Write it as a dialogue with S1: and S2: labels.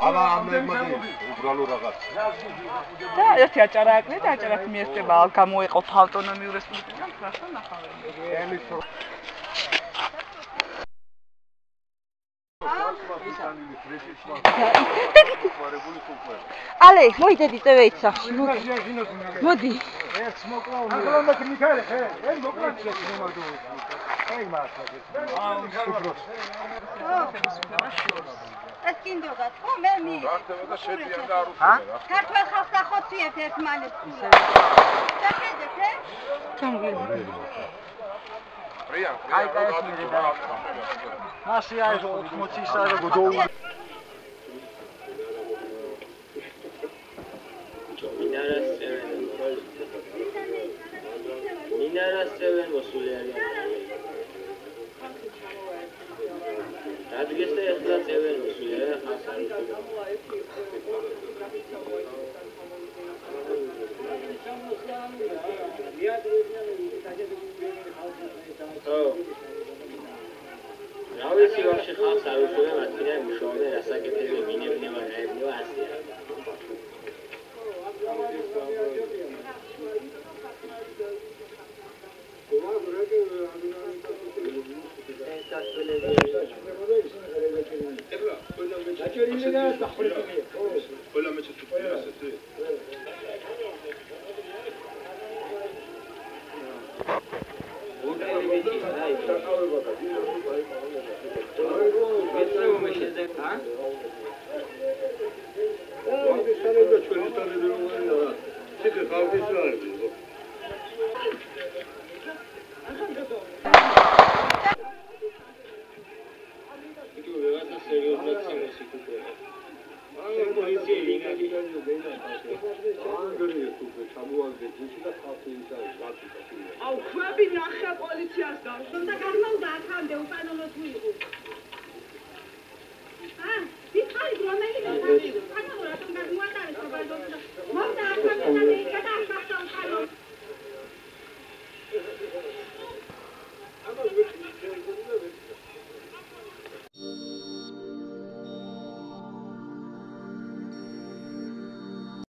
S1: აბა ამები უბრალო რაღაც.
S2: და ერთი აჭარა აკლია და აჭარას მიესწრება გამოეყოფ ავტონომიურ რესპუბლიკიდან ხარშა ნახავენ. Ale, მოიდედი წევით სახში. მოდი.
S3: ერთ მოკლავ. ახლონდა მიქაელი ხე. ეს მოკლავ შემოდო. აი მართლა.
S4: ეს კიდოგა ხო მე მი.
S1: რატომდა შედიან და არ უსულე.
S4: ქართველ ხალხს ახოციეთ ერთმანეთს. დახედეთ, ე?
S2: ჩამგვიდი.
S1: პრიან,
S3: აი კაი და მასი აი 80-ისა და გოდოუ.
S5: მინარას წევენ მოსული არიან. ადგეს და ეხლა წევენ მოსული არიან ხასარი. რა ვიცი ვაფშე ხალხს არ უშუალო მათქიდან მუშაობენ რასაკეთებია მინებნება გაებნება ასია.
S6: აუ ხვები ნახა პოლიციას და უნდა გადმოვდა აქამდე უკანონო თუ იყო. ვიხარი რომელი